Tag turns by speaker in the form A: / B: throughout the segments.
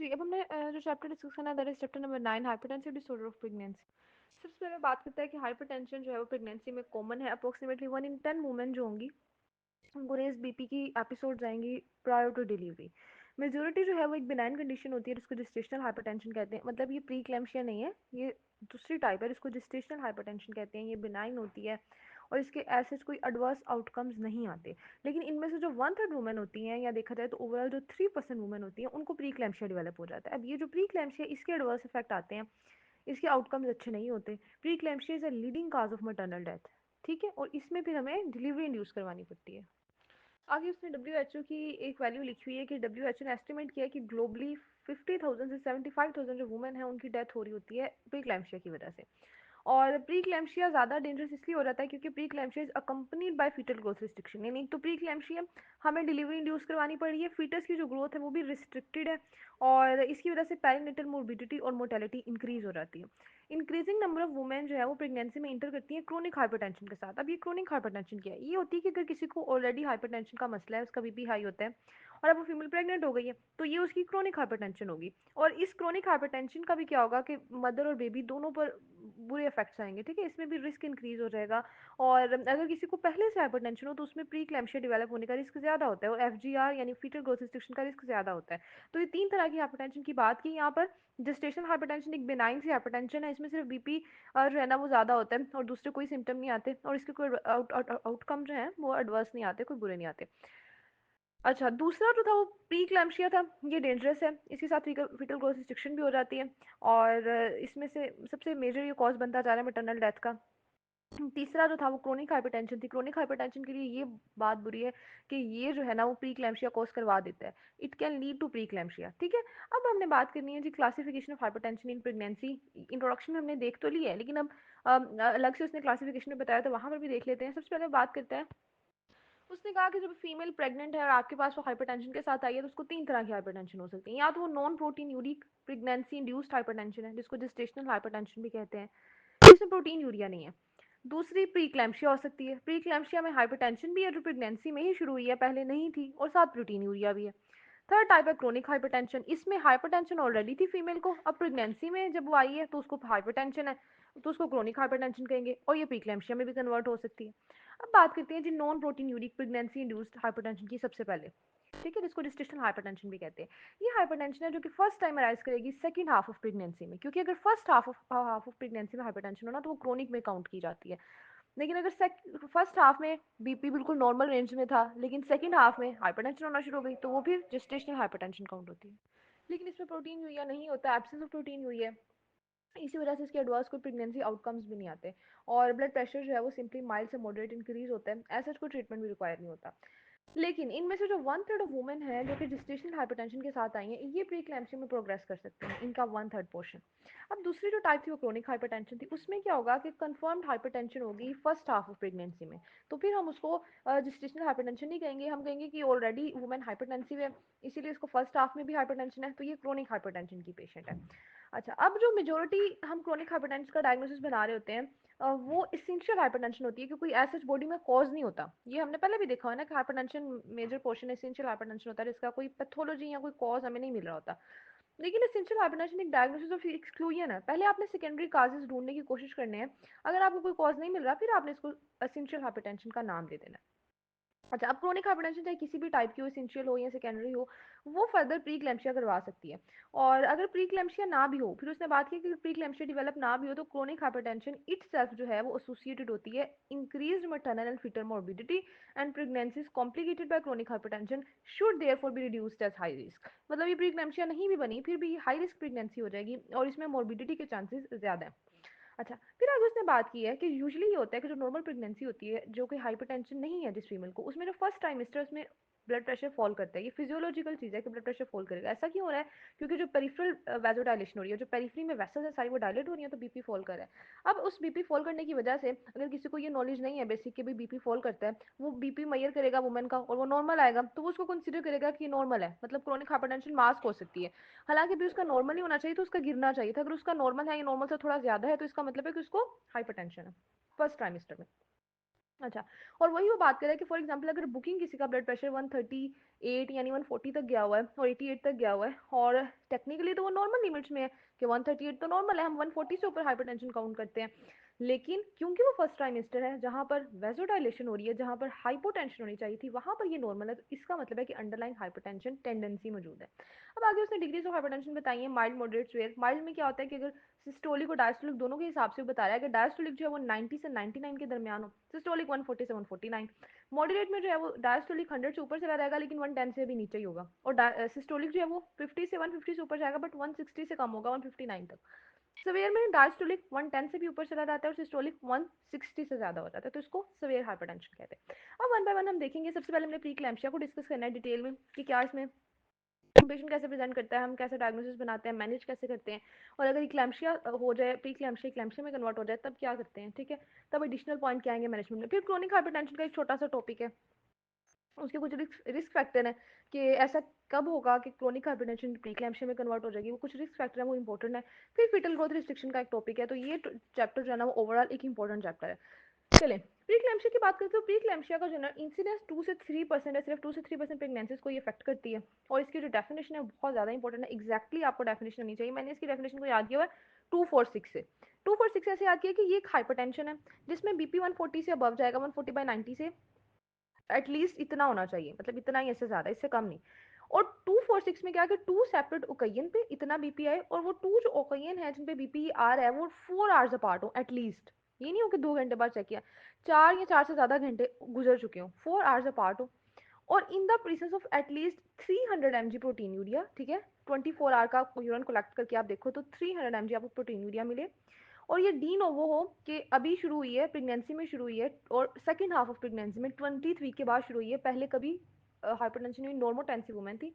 A: जी, अब हमने जो चैप्टर डिस्कस करना है that is chapter number 9 hypertensive disorder of pregnancy. सबसे पहले बात करते हैं कि हाइपरटेंशन जो है वो प्रेगनेंसी में कॉमन है। अप्रॉक्सिमेटली 1 इन 10 वुमेन जो होंगी उनको रेज़ बीपी की एपिसोड्स आएँगी प्रायर टू डिलीवरी। मेजॉरिटी जो है वो एक बिनाइन कंडीशन होती है जिसको जेस्टेशनल हाइपरटेंशन कहते हैं। मतलब ये प्री इक्लैम्सिया नहीं है, ये दूसरी टाइप है जिसको जेस्टेशनल हाइपरटेंशन कहते हैं। ये बिनाइन होती है और इसके ऐसे कोई एडवर्स आउटकम्स नहीं आते। लेकिन इनमें से जो 1/3 वुमेन होती हैं या देखा जाए तो ओवरऑल जो 3% वुमेन होती हैं उनको प्री इक्लैम्सिया डेवलप हो जाता है। अब ये जो प्री इक्लैम्सिया इसके एडवर्स इफेक्ट आते हैं, इसके आउटकम्स अच्छे नहीं होते। Pre eclampsia is a leading cause of maternal death, ठीक है, और इसमें फिर हमें डिलीवरी इंड्यूस करवानी पड़ती है। आगे उसने डब्ल्यू की एक वैल्यू लिखी हुई है कि डब्ल्यू ने एस्टिमेट किया है कि ग्लोबली 50,000 से 75,000 जो वुमेन है उनकी डेथ हो रही होती है प्री क्लैम्सिया की वजह से। और प्री क्लैम्सिया ज़्यादा डेंजरस इसलिए हो जाता है क्योंकि pre eclampsia is accompanied by fetal growth restriction. यानी तो प्री क्लैम्सिया हमें डिलीवरी इंड्यूस करवानी पड़ रही है, फीटस की जो ग्रोथ है वो भी रिस्ट्रिक्टेड है और इसकी वजह से पेरिनेटल मोर्बिडिटी और मोर्टेलिटी इंक्रीज हो जाती है। इंक्रीजिंग नंबर ऑफ वुमेन जो है वो प्रेगनेंसी में इंटर करती है क्रोनिक हाइपरटेंशन के साथ। अब ये क्रोनिक हाइपरटेंशन क्या है? ये होती है कि अगर किसी को ऑलरेडी हाइपरटेंशन का मसला है, उसका बीपी हाई होता है और अब वो फीमेल प्रेग्नेंट हो गई है, तो ये उसकी क्रोनिक हाइपरटेंशन होगी। और इस क्रोनिक हाइपरटेंशन का भी क्या होगा कि मदर और बेबी दोनों पर बुरे इफेक्ट्स आएंगे, ठीक है, इसमें भी रिस्क इंक्रीज हो जाएगा। और अगर किसी को पहले से हाइपरटेंशन हो तो उसमें प्री क्लैम्सिया डेवलप होने का रिस्क ज़्यादा होता है और एफजीआर यानी फीटल ग्रोथ रिस्ट्रिक्शन का रिस्क ज़्यादा होता है। तो ये तीन तरह की हाइपरटेंशन की बात की यहाँ पर। जेस्टेशनल हाइपरटेंशन एक बेनाइन सी हाइपरटेंशन है, इसमें सिर्फ बीपी जो है ना वो ज़्यादा होता है और दूसरे कोई सिम्टम नहीं आते और इसके कोई आउटकम जो है वो एडवर्स नहीं आते, कोई बुरे नहीं आते। अच्छा, दूसरा जो था वो प्री क्लैम्सिया था। ये डेंजरस है, इसके साथ फीटल ग्रोथ रिस्ट्रिक्शन भी हो जाती है और इसमें से सबसे मेजर ये कॉज बनता जा रहा है मैटरनल डेथ का। तीसरा जो था वो क्रोनिक हाइपरटेंशन थी। क्रोनिक हाइपरटेंशन के लिए ये बात बुरी है कि ये जो है ना वो प्री क्लैम्सिया कॉज करवा देता है। It can lead to pre eclampsia, ठीक है। अब हमने बात करनी है जी classification of hypertension in pregnancy. Introduction में हमने देख तो लिया है लेकिन अब अलग से उसने क्लासिफिकेशन में बताया तो वहां पर भी देख लेते हैं। सबसे पहले बात करते हैं, उसने कहा कि जब फीमेल प्रेग्नेंट है और आपके पास वो हाइपरटेंशन के साथ आई है तो उसको तीन तरह की हाइपरटेंशन हो सकती है। या तो वो non proteinuric pregnancy induced hypertension है जिसको जेस्टेशनल हाइपरटेंशन भी कहते हैं, जिसमें प्रोटीन यूरिया नहीं है। दूसरी प्री क्लैम्सिया हो सकती है। प्री क्लैम्सिया में हाइपरटेंशन भी है जो प्रेगनेंसी में ही शुरू हुई है, पहले नहीं थी, और साथ प्रोटीन यूरिया भी है। थर्ड टाइप है क्रोनिक हाइपरटेंशन। इसमें हाइपरटेंशन ऑलरेडी थी फीमेल को, अब प्रेगनेंसी में जब वो आई है तो उसको हाइपरटेंशन है तो उसको क्रोनिक हाइपरटेंशन कहेंगे और ये प्रीक्लैम्सिया में भी कन्वर्ट हो सकती है। अब बात करते हैं जी non proteinuric pregnancy induced hypertension की सबसे पहले, ठीक है, जिसको जेस्टेशनल हाइपरटेंशन भी कहते हैं। ये हाइपरटेंशन है जो कि फर्स्ट टाइम अराइज करेगी सेकंड हाफ ऑफ प्रेगनेंसी में, क्योंकि अगर फर्स्ट हाफ ऑफ प्रेगनेंसी में हाइपरटेंशन हो ना तो वो क्रोनिक में काउंट की जाती है। लेकिन अगर फर्स्ट हाफ में बीपी बिल्कुल नॉर्मल रेंज में था लेकिन सेकंड हाफ में हाइपरटेंशन होना शुरू हो गई तो वो फिर जेस्टेशनल हाइपरटेंशन काउंट होती है। लेकिन इसमें प्रोटीन यूरिया नहीं होता, एब्सेंस ऑफ प्रोटीन हुई है, इसी वजह से इसके एडवर्स कोई प्रेगनेंसी आउटकम्स भी नहीं आते। और ब्लड प्रेशर जो है वो सिंपली माइल्ड से मॉडरेट इंक्रीज होता है, ऐसा कोई ट्रीटमेंट भी रिक्वायर नहीं होता। लेकिन इनमें से जो 1/3 ऑफ वुमेन है जो कि जेस्टेशनल हाइपरटेंशन के साथ आई हैं, ये प्री क्लैम्सिया में प्रोग्रेस कर सकते हैं, इनका 1/3 पोर्शन। अब दूसरी जो टाइप थी वो क्रोनिक हाइपरटेंशन थी। उसमें क्या होगा कि कंफर्म्ड हाइपरटेंशन होगी फर्स्ट हाफ ऑफ प्रेगनेंसी में, तो फिर हम उसको जेस्टेशनल हाइपरटेंशन नहीं कहेंगे, हम कहेंगे कि ऑलरेडी वुमेन हाइपरटेंसिव है, इसीलिए इसको फर्स्ट हाफ में भी हाइपरटेंशन है, तो ये क्रोनिक हाइपरटेंशन की पेशेंट है। अच्छा, अब जो मेजोरिटी हम क्रोनिक हाइपरटेंशन का डायग्नोसिस बना रहे होते हैं वो इसेंशियल हाइपरटेंशन होती है कि कोई ऐसा बॉडी में कॉज नहीं होता। ये हमने पहले भी देखा है ना कि hypertension major portion essential hypertension होता है जिसका कोई पैथोलॉजी या कोई कॉज हमें नहीं मिल रहा होता। लेकिन एसेंशियल हाइपरटेंशन एक डायग्नोसिस ऑफ एक्सक्लूजन है, पहले आपने सेकेंडरी काजेस ढूंढने की कोशिश करनी है। अगर आपको कोई कॉज नहीं मिल रहा फिर आपने इसको एसेंशियल हाइपरटेंशन का नाम दे देना है। अच्छा, अब क्रोनिक हाइपरटेंशन चाहे किसी भी टाइप की हो, एसेंशियल हो या सेकेंडरी हो, वो फर्दर प्री क्लैम्सिया करवा सकती है। और अगर प्री क्लैम्सिया ना भी हो, फिर उसने बात की कि प्री क्लैम्सिया डेवलप ना भी हो तो क्रोनिक हाइपरटेंशन इटसेल्फ जो है वो एसोसिएटेड होती है increased maternal and fetal morbidity and pregnancies complicated by chronic hypertension should therefore be reduced as high risk. मतलब ये प्री क्लैम्सिया नहीं भी बनी फिर भी हाई रिस्क प्रेगनेंसी हो जाएगी और इसमें मोर्बिडिटी के चांसेस ज्यादा है। अच्छा, फिर आगे उसने बात की है कि यूजुअली ये होता है कि जो नॉर्मल प्रेगनेंसी होती है जो कि हाइपरटेंशन नहीं है जिस फीमेल को, उसमें जो फर्स्ट ट्राइमेस्टर उसमें ब्लड प्रेशर फॉल करता है। ये फिजियोलॉजिकल चीज़ है कि ब्लड प्रेशर फॉल करेगा। ऐसा क्यों हो रहा है? क्योंकि जो पेरिफेरल वैसोडाइलेशन हो रही है, जो पेरिफेरी में वेसल्स है सारी वो डायलेट हो रही है तो बीपी फॉल कर रहा है। अब उस बीपी फॉल करने की वजह से अगर किसी को ये नॉलेज नहीं है बेसिक कि भी बीपी फॉल करता है, वो बीपी मेजर करेगा वुमेन का और वो नॉर्मल आएगा तो वो उसको कंसिडर करेगा कि नॉर्मल है, मतलब क्रोनिक हाइपरटेंशन मास्क हो सकती है। हालांकि भी उसका नॉर्मल ही होना चाहिए तो उसका गिरना चाहिए था। अगर उसका नॉर्मल है या नॉर्मल से थोड़ा ज्यादा है तो इसका मतलब है कि उसको हाइपरटेंशन है फर्स्ट ट्राइमेस्टर में। अच्छा, और वही वो बात कर रहा है कि फॉर एग्जांपल अगर बुकिंग किसी का ब्लड प्रेशर 138 यानी 140 तक गया हुआ है और 88 तक गया हुआ है, और टेक्निकली तो वो नॉर्मल लिमिट्स में है कि 138 तो नॉर्मल है, हम 140 से ऊपर हाइपरटेंशन काउंट करते हैं। लेकिन क्योंकि वो फर्स्ट ट्राइमेस्टर है जहाँ पर वेजोडाइलेशन हो रही है, जहाँ पर हाइपोटेंशन होनी चाहिए थी, वहाँ पर ये नॉर्मल है, तो इसका मतलब है कि अंडरलाइन हाइपरटेंशन टेंडेंसी मौजूद है। अब आगे उसने डिग्रीज ऑफ हाइपरटेंशन बताई है, माइल्ड, मॉडरेट, सीवियर। माइल्ड में क्या होता है कि अगर सिस्टोलिक और डायस्टोलिक दोनों के हिसाब से बता रहा है कि डायस्टोलिक जो है वो 90 से 99 के दरमियान हो, सिस्टोलिक 140 से 149। मॉडरेट में जो है वो डायस्टोलिक 100 से ऊपर चला रहेगा लेकिन 110 से भी नीचे ही होगा, और सिस्टोलिक जो है वो 50 से 150 से ऊपर जाएगा बट 160 से कम होगा 159 तक। सवेयर में डायस्टोलिक 110 से भी ऊपर चला जाता है और सिस्टोलिक 160 से ज्यादा हो जाता है, तो इसको सवेयर हाइपरटेंशन कहते हैं। अब वन बाय वन हम देखेंगे। सबसे पहले हमने प्री क्लैम्पिया को डिस्कस करना है डिटेल में कि क्या इसमें पेशेंट कैसे प्रेजेंट करता है, हम कैसे डायग्नोसिस बनाते हैं, मैनेज कैसे करते हैं, और अगर इक्लैम्शिया हो जाए, प्री क्लैम्शिया इक्लैम्शिया में कन्वर्ट हो जाए तब क्या करते हैं, ठीक है। तब एडिशनल पॉइंट क्या आएंगे मैनेजमेंट में। फिर क्रोनिक हाइपरटेंशन का एक छोटा सा टॉपिक है, उसके कुछ रिस्क फैक्टर हैं कि ऐसा कब होगा कि क्रोनिक हाइपरटेंशन प्री क्लैम्शिया में कन्वर्ट हो जाएगी, वो कुछ रिस्क फैक्टर है, वो इंपॉर्टेंट है। फिर फिटल ग्रोथ रिस्ट्रिक्शन का एक टॉपिक है, तो ये चैप्टर जो है ना वो ओवरऑल एक इंपॉर्टेंट चैप्टर है। चलें, प्री क्लैम्शिया की बात करें तो प्री क्लैम्शिया का जो है इंसिडेंस 2 से 3% है, सिर्फ 2 से 3% प्रेगनेंसीज को ये अफेक्ट करती है। और इसकी जो डेफिनेशन है बहुत ज़्यादा इंपॉर्टेंट है, एक्जैक्टली आपको डेफिनेशन नहीं चाहिए, मैंने इसकी डेफिनेशन को याद किया हुआ है 246 से। 246 ऐसे याद किया कि ये एक हाइपरटेंशन है जिसमें बीपी 140 से अबव जाएगा, 140/90 से एटलीस्ट इतना होना चाहिए, मतलब इतना ही, इससे ज़्यादा, इससे कम नहीं। और 246 में क्या है कि टू सेपरेट ओकेजन पे इतना बीपी आए, और वो टू जो ओकेजन है जिन पे बीपी आ रहा है वो 4 आवर्स अपार्ट हो एटलीस्ट। ये नहीं हो कि 2 घंटे बाद चेक किया, 4 या 4 से ज़्यादा घंटे गुजर चुके हो, 4 आवर्स अपार्ट हो, और in the presence of at least 300 mg protein urea, ठीक है। 24 आवर का यूरिन कलेक्ट करके आप देखो तो 300 mg आपको प्रोटीन यूरिया मिले, और ये डी नोवो हो कि अभी शुरू हुई है, प्रेगनेंसी में शुरू हुई है, और सेकंड हाफ ऑफ प्रेगनेंसी में 20th वीक के बाद शुरू हुई है, पहले कभी हाइपरटेंशन हुई नॉर्मोटेंसिव वुमेन थी,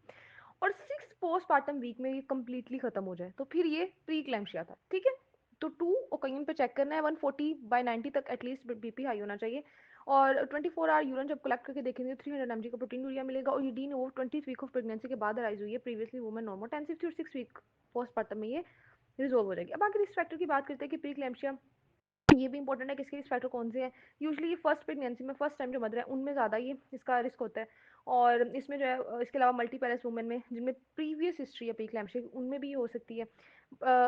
A: और 6 पोस्टपार्टम वीक में ये कम्प्लीटली खत्म हो जाए तो फिर ये प्री क्लैम्शिया था, ठीक है। तो टू ओकेजन पे चेक करना है, 140/90 तक एटलीस्ट बीपी हाई होना चाहिए, और 24 आवर यूरिन जब कलेक्ट करके देखेंगे 300 mg का प्रोटीन यूरिया मिलेगा, और ये de novo 20th week of pregnancy के बाद अराइज हुई है, प्रीवियसली वुमेन नॉर्मोटेंसिव थी और 6 वीक पोस्टपार्टम में ये रिजोल्व हो जाएगी। अब आगे रिस्क फैक्टर की बात करते हैं कि प्री क्लैम्शिया, ये भी इंपॉर्टेंट है कि इसके रिस्क फैक्टर कौन से हैं। यूजुअली ये फर्स्ट प्रेगनेंसी में, फर्स्ट टाइम जो मदर है उनमें ज़्यादा ये इसका रिस्क होता है, और इसमें जो है इसके अलावा मल्टीपेरेंट्स वुमेन में जिनमें प्रीवियस हिस्ट्री है प्री क्लैम्शिया की, उनमें भी हो सकती है,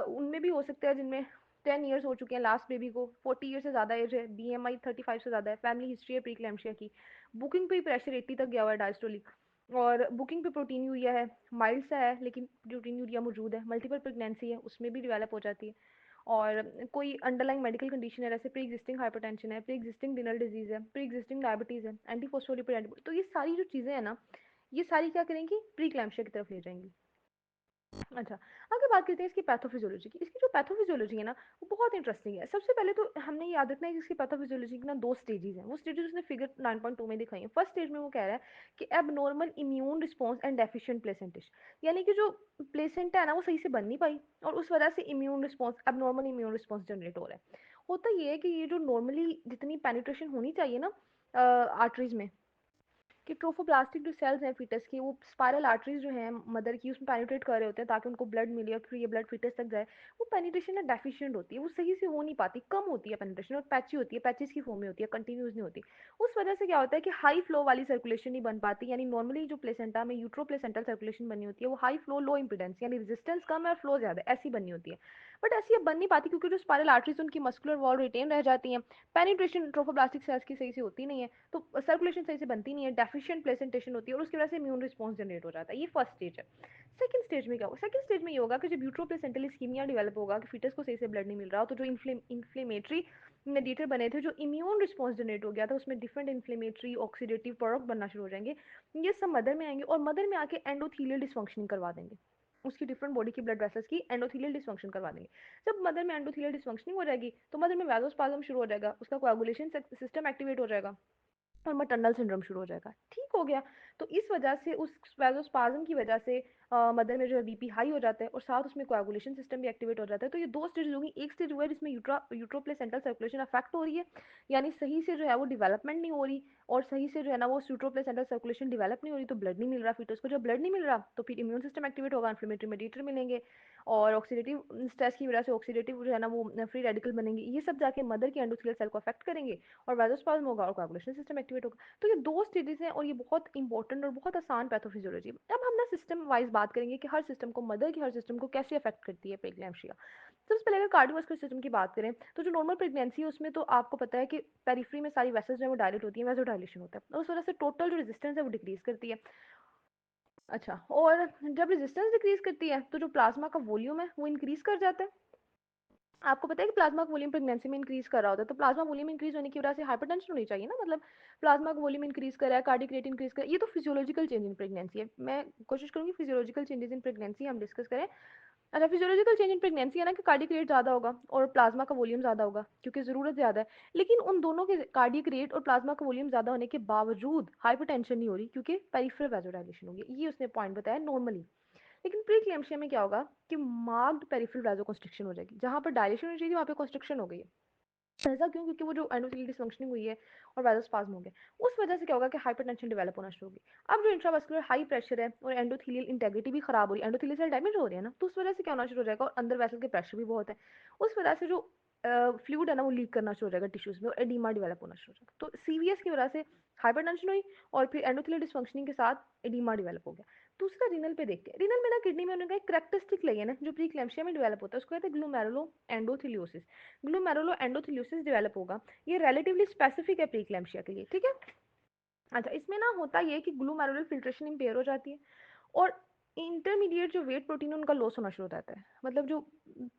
A: उनमें भी हो सकता है जिनमें 10 ईयर्स हो चुके हैं लास्ट बेबी को, 40 ईयर से ज़्यादा एज है, BMI 35 से ज़्यादा है, फैमिली हिस्ट्री है प्री क्लैम्शिया की, बुकिंग पे प्रेशर 80 तक गया हुआ है डायस्टोलिक, और बुकिंग पे प्रोटीन यूरिया है, माइल्ड सा है लेकिन प्रोटीन यूरिया मौजूद है, मल्टीपल प्रेगनेंसी है उसमें भी डेवलप हो जाती है, और कोई अंडरलाइंग मेडिकल कंडीशन है, जैसे प्री एग्जिस्टिंग हाइपरटेंशन है, प्री एग्जिस्टिंग रिनल डिजीज है, प्री एग्जिस्टिंग डायबिटीज है, एंटी फोस्फोलिपिड एंटीबॉडी, तो ये सारी जो चीज़ें हैं ना, ये सारी क्या करेंगी, प्री क्लैम्शिया की तरफ ले जाएंगी। अच्छा, आगे बात करते हैं इसकी पैथोफिजियोलॉजी की। इसकी जो पैथोफिजियोलॉजी है ना वो बहुत इंटरेस्टिंग है। सबसे पहले तो हमने याद रखना है कि इसकी पैथोफिजियोलॉजी की ना दो स्टेजेस हैं, वो स्टेजेस उसने फिगर 9.2 में दिखाई हैं। फर्स्ट स्टेज में वो कह रहा है कि abnormal immune response and deficient placentation, यानी कि जो प्लेसेंटा है ना वो सही से बन नहीं पाई, और उस वजह से immune response, abnormal immune response generate हो रहा है। होता ये है कि ये जो नॉर्मली जितनी पेनिट्रेशन होनी चाहिए ना आर्टरीज में, कि ट्रोफोब्लास्टिक जो सेल्स हैं फीटस की, वो स्पाइरल आर्टरीज जो हैं मदर की उसमें पेनिट्रेट कर रहे होते हैं ताकि उनको ब्लड मिले और फिर ये ब्लड फीटस तक जाए, वो पेनिट्रेशन ना डेफिशिएंट होती है, वो सही से हो नहीं पाती, कम होती है पेनिट्रेशन, और पैची होती है, पैचेस की फॉर्म में होती है, कंटिन्यूस नहीं होती। उस वजह से क्या होता है कि हाई फ्लो वाली सर्कुलेशन नहीं बन पाती, यानी नॉर्मली जो प्लेसेंटा में यूट्रो प्लेसेंटल सर्कुलेशन बनी होती है वो हाई फ्लो लो इंपिडेंस, यानी रेजिस्टेंस कम है और फ्लो ज़्यादा, ऐसी बनी होती है। बट ऐसी अब बन नहीं पाती क्योंकि जो स्पाइरल आर्टरीज उनकी मस्कुलर वॉल रिटेन रह जाती हैं, पेनिट्रेशन ट्रोफोब्लास्टिक सेल्स की सही से होती नहीं है, तो सर्कुलेशन सही से बनती नहीं है, डेफिशिएंट प्लेसेंटेशन होती है, और उसकी वजह से इम्यून रिस्पॉन्स जनरेट हो जाता है। ये फर्स्ट स्टेज है। सेकंड स्टेज में क्या होगा, सेकंड स्टेज में ये होगा कि जब यूट्रो प्लेसेंटल इस्कीमिया डेवलप होगा कि फीटस को सही से ब्लड नहीं मिल रहा हो, तो जो इन्फ्लेमेटरी मेडिएटर बने थे, जो इम्यून रिस्पॉन्स जनरेट हो गया था, उसमें डिफरेंट इन्फ्लेमेटरी ऑक्सीडेटिव प्रोडक्ट बनना शुरू हो जाएंगे, ये सब मदर में आएंगे, और मदर में आके एंडोथीलियल डिसफंक्शनिंग करवा देंगे, उसकी डिफरेंट बॉडी की ब्लड वेसल्स की एंडोथीलियल डिसफंक्शन करवा देंगे। जब मदर में एंडोथीलियल डिसफंक्शनिंग हो जाएगी तो मदर में वैसोस्पाज्म शुरू हो जाएगा, उसका कोagulation सिस्टम एक्टिवेट हो जाएगा, और मैटरनल सिंड्रोम शुरू हो जाएगा। ठीक हो गया। तो इस वजह से उस वैसोस्पाज्म की वजह से मदर में जो है बीपी हाई हो जाता है और साथ उसमें कोएगुलेशन सिस्टम भी एक्टिवेट हो जाता है। तो ये दो स्टेज होंगी। एक स्टेज हुआ है जिसमें यूट्रो प्लेसेंटल सर्कुलेशन अफेक्ट हो रही है, यानी सही से जो है वो डेवलपमेंट नहीं हो रही, और सही से जो है ना वो यूट्रो प्लेसेंटल सर्कुलेशन डेवलप नहीं हो रही, तो ब्लड नहीं मिल रहा फीटस को। जब ब्लड नहीं मिल रहा तो फिर इम्यून सिस्टम एक्टिवेट होगा, इन्फ्लेमेटरी मेडिएटर मिलेंगे, और ऑक्सीडेटिव स्ट्रेस की वजह से ऑक्सीडेटिव जो है ना वो फ्री रेडिकल बनेंगे, ये सब जाके मदर के एंडोथेलियल सेल को अफेक्ट करेंगे और वैसोस्पाज्म होगा और कोएगुलेशन सिस्टम एक्टिवेट होगा। तो ये दो स्टेजेस हैं और ये बहुत इंपॉर्टेंट और बहुत आसान पैथोफिजियोलॉजी। अब हम ना सिस्टम वाइज बात करेंगे कि हर सिस्टम को, मदर की हर सिस्टम को कैसे अफेक्ट करती है प्रेगनेंशिया। सबसे पहले अगर कार्डियोवास्कुलर सिस्टम की बात करें तो जो नॉर्मल प्रेगनेंसी है उसमें तो आपको पता है कि पेरिफेरी में सारी वेसल्स जो है वो डायलेट होती है, वैसोडाइलेशन होता है, और उस वजह से टोटल जो रेजिस्टेंस है वो डिक्रीज करती है। अच्छा, और जब रेजिस्टेंस डिक्रीज करती है तो जो प्लाज्मा का वॉल्यूम है वो इंक्रीज कर जाता है। आपको पता है कि प्लाज्मा का वॉल्यूम प्रेगनेंसी में इंक्रीज कर रहा होता है, तो प्लाज्मा वॉल्यूम इंक्रीज होने की वजह से हाइपरटेंशन होनी चाहिए ना, मतलब प्लाज्मा का वॉल्यूम इंक्रीज कर रहा है, कार्डियक रेट इंक्रीज कर रहा है, ये तो फिजियोलॉजिकल चेंज इन प्रेगनेंसी है। मैं कोशिश करूंगी फिजियोलॉजिकल चेंजेस इन प्रेगनेंसी हम डिस्कस करें। अच्छा, फिजियोलॉजिकल चेंज इन प्रेगनेंसी है ना कि कार्डियक रेट ज़्यादा होगा और प्लाज्मा का वॉल्यूम ज़्यादा होगा क्योंकि ज़रूरत ज़्यादा है। लेकिन उन दोनों के कार्डियक रेट और प्लाज्मा का वॉल्यूम ज़्यादा होने के बावजूद हाइपरटेंशन नहीं हो रही क्योंकि पेरिफेरल वैसोडाइलेशन होगी, ये उसने पॉइंट बताया नॉर्मली। लेकिन प्रीक्लेम्शिया में क्या होगा कि मार्क्ड पेरिफेरल वैसोकंस्ट्रिक्शन हो जाएगी, जहाँ पर डायलेशन होनी चाहिए वहाँ पे कंस्ट्रक्शन हो गई है। ऐसा क्यों? क्योंकि वो जो एंडोथेलियल डिसफंक्शनिंग हुई है और वैसोस्पाज्म हो गया, उस वजह से क्या होगा कि हाइपरटेंशन डेवलप होना शुरू होगी। अब जो इंट्रावास्कुलर हाई प्रेशर है और एंडोथेलियल इंटेग्रिटी भी खराब हो रही है, एंडोथेलियल सेल डैमेज हो रही है ना, तो उस वजह से क्या होना शुरू हो जाएगा, और अंदर वेसल के प्रेशर भी बहुत है, उस वजह से जो फ्लूइड है ना वो लीक करना शुरू हो जाएगा टिश्यूज में और एडीमा डेवलप होना शुरू हो जाएगा। तो सीवीएस की वजह से हाइपरटेंशन हुई और फिर एंडोथेलियल डिसफंक्शनिंग के साथ एडीमा डेवलप हो गया। दूसरा रीनल पे देखते हैं। रीनल में ना किडनी में उन्होंने एक करेक्टरिस्टिक लगी है ना जो प्रीक्लैम्सिया में डेवलप होता है, उसको कहते हैं ग्लोमेरुलो एंडोथेलियोसिस। ग्लोमेरुलो एंडोथेलियोसिस डेवलप होगा, ये रिलेटिवली स्पेसिफिक है प्रीक्लैम्सिया के लिए, ठीक है। अच्छा, इसमें ना होता ये है कि ग्लूमेरुलर फिल्ट्रेशन इम्पेयर हो जाती है और इंटरमीडिएट जो वेट प्रोटीन है उनका लॉस होना शुरू हो जाता है। मतलब जो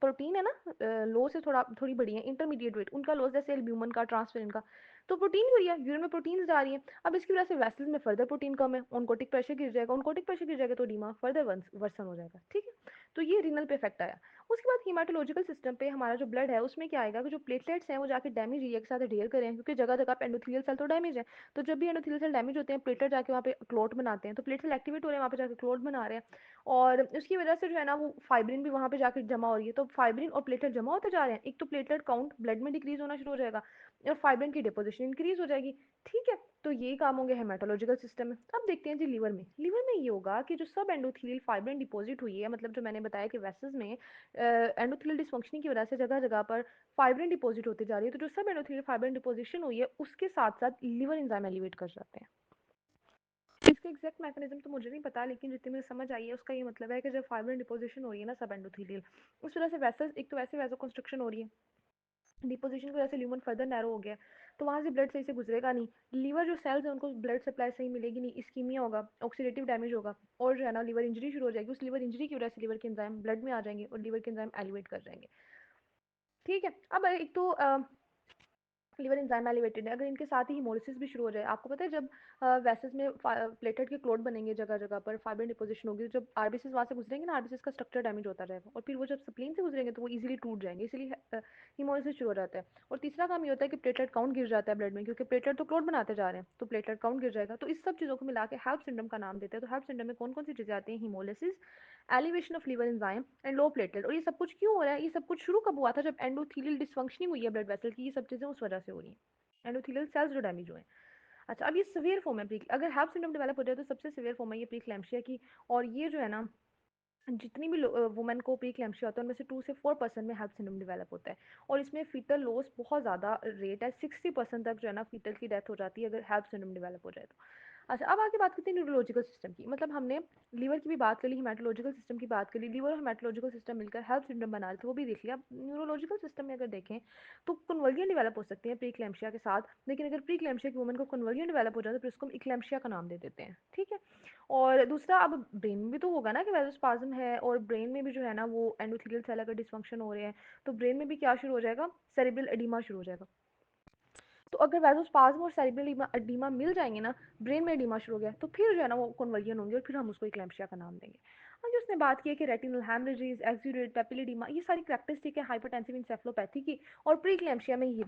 A: प्रोटीन है ना लो से थोड़ा थोड़ी बड़ी है, इंटरमीडिएट वेट उनका लॉस, जैसे एल्ब्यूमिन का, ट्रांसफेरिन का। तो प्रोटीन हो रही है, यूरिन में प्रोटीन जा रही है। अब इसकी वजह से वेसल्स में फर्दर प्रोटीन कम है, ऑनकोटिक प्रेशर गिर जाएगा, ऑनकोटिक प्रेशर गिर जाएगा तो डीमा फर्दर वर्सन हो जाएगा, ठीक है। तो ये रीनल पे इफेक्ट आया। उसके बाद हीमाटोलॉजिकल सिस्टम पे हमारा जो ब्लड है उसमें क्या आएगा कि जो प्लेटलेट्स हैं वो जाके डैमेज एरिया के साथ अडेयर करें, क्योंकि जगह जगह पे एंडोथेलियल सेल तो डैमेज है। तो जब भी एंडोथेलियल सेल डैमेज होते हैं प्लेटलेट जाके वहाँ पे क्लॉट बनाते हैं, तो प्लेटलेट एक्टिवेट हो रहे हैं वहाँ पे जाके क्लॉट बना रहे हैं, और उसकी वजह से जो है ना वो फाइब्रिन भी वहाँ पे जाके जमा हो रही है। तो फाइब्रिन और प्लेटलेट जमा होते जा रहे हैं, एक तो प्लेटलेट काउंट ब्लड में डिक्रीज होना शुरू हो जाएगा और फाइब्रिन की डिपोजिशन इंक्रीज हो जाएगी, ठीक है। तो ये काम होंगे हेमाटोलॉजिकल सिस्टम में। अब देखते हैं जी लीवर में। लीवर में ये होगा कि जो सब एंडोथेलियल फाइब्रिन डिपॉजिट हुई है, मतलब जो मैंने बताया कि वेसल्स में एंडोथेलियल डिसफंक्शनिंग की वजह से जगह जगह पर फाइब्रिन डिपॉजिट होती जा रही है, तो जो सब एंडोथेलियल फाइब्रिन डिपोजिशन हुई है उसके साथ साथ लीवर एंजाइम एलिवेट कर जाते हैं। इसका एग्जैक्ट मैकेनिज्म तो मुझे नहीं पता, लेकिन जितनी मुझे समझ आई है उसका ये मतलब है कि जब फाइब्रिन डिपोजिशन हो रही है ना सब एंडोथेलियल, उस वजह से वेसल्स, एक तो वैसे वैसो कंस्ट्रक्शन हो रही है, डिपोजिशन की वजह से ल्यूमन फर्दर नैरो हो गया, तो वहाँ से ब्लड सही से गुजरेगा नहीं, लीवर जो सेल्स है उनको ब्लड सप्लाई सही मिलेगी नहीं, इस्कीमिया होगा, ऑक्सीडेटिव डैमेज होगा, और जो है ना लीवर इंजरी शुरू हो जाएगी। उस लीवर इंजरी की वजह से लीवर के एंजाइम ब्लड में आ जाएंगे और लीवर के एंजाइम एलिवेट कर जाएंगे, ठीक है। अब एक तो लिवर एंजाइम एलिवेटेड है, अगर इनके साथ ही हिमोलिसिस भी शुरू हो जाए। आपको पता है जब वेसल्स में प्लेटलेट के क्लॉट बनेंगे जगह जगह पर, फाइब्रिन डिपोजिशन होगी, जब आरबीसीज वहाँ से गुजरेंगे ना, आरबीसीज का स्ट्रक्चर डैमेज होता रहेगा और फिर वो जब स्प्लीन से गुजरेंगे तो वो इजीली टूट जाएंगे, इसलिए हिमोलिसिस शुरू हो जाता है। और तीसरा काम ये होता है कि प्लेटलेट काउंट गिर जाता है ब्लड में, क्योंकि प्लेटलेट तो क्लॉट बनाते जा रहे हैं, तो प्लेटलेट काउंट गिर जाएगा। तो इस सब चीज़ों को मिला के हेल्प सिंड्रोम का नाम देते हैं। तो हेल्प सिंड्रोम में कौन कौन सी चीज़ें आती हैं? Haemolysis, elevation of liver enzyme and low platelet. और ये सब कुछ क्यों हो रहा है? ये सब कुछ शुरू कब हुआ था? जब एंडोथेलियल डिसफंक्शनिंग हुई है ब्लड वेसल की, ये सब चीज़ें उस वजह से हो रही हैं, एंडोथेलियल सेल्स जो डैमेज हुए हैं। अच्छा, अब ये सिवियर फॉर्म है अगर हेल्प सिंड्रोम डेवलप हो जाए तो सबसे सिवियर फॉर्म है ये प्रीक्लैम्सिया की। और ये जो है ना जितनी भी वुमेन को प्रीक्लैम्सिया होता है उनमें से 2 से 4% में हेल्प सिंड्रोम डेवलप होता है, और इसमें फीटल लॉस बहुत ज़्यादा रेट है, 60% तक जो है ना फीटल की डेथ हो जाती है अगर हेल्प सिंड्रोम डेवलप हो जाए तो। अच्छा, अब आगे बात करते हैं न्यूरोलॉजिकल सिस्टम की। मतलब हमने लीवर की भी बात कर ली, हेमाटोलॉजिकल सिस्टम की बात कर ली, लीवर और हेमाटोलॉजिकल सिस्टम मिलकर हेल्प सिंड्रोम बना रहे थे, वो भी देख लिया। अब न्यूरोलॉजिकल सिस्टम में अगर देखें तो कन्वर्जन डेवलप हो सकती है प्रीक्लैम्सिया के साथ, लेकिन अगर प्रीक्लैम्सिया की वुमन को कन्वर्जन डेवलप हो जाए तो फिर उसको हम इक्लैम्सिया का नाम दे देते हैं, ठीक है। और दूसरा, अब ब्रेन में भी तो होगा ना कि वैसोस्पाज्म है, और ब्रेन में भी जो है ना वो एंडोथेलियल सेल अगर डिसफंक्शन हो रहे हैं तो ब्रेन में भी क्या शुरू हो जाएगा? सेरेब्रल एडिमा शुरू हो जाएगा। तो अगर वैसोस्पाज्म और सेरेब्रल एडिमा मिल जाएंगे ना, ब्रेन में एडिमा शुरू हो गया, तो फिर जो है ना वो कन्वर्जन होंगे और फिर हम उसको इक्लैम्सिया का नाम देंगे। और जो उसने बात की है कि रेटिनल हैमरेजेस, एक्सूडेट, पेपिलोइडेमा, ये सारी कैरेक्टरिस्टिक है हाइपरटेंसिव इंसेफलोपैथी की, और प्री इक्लैम्सिया में ये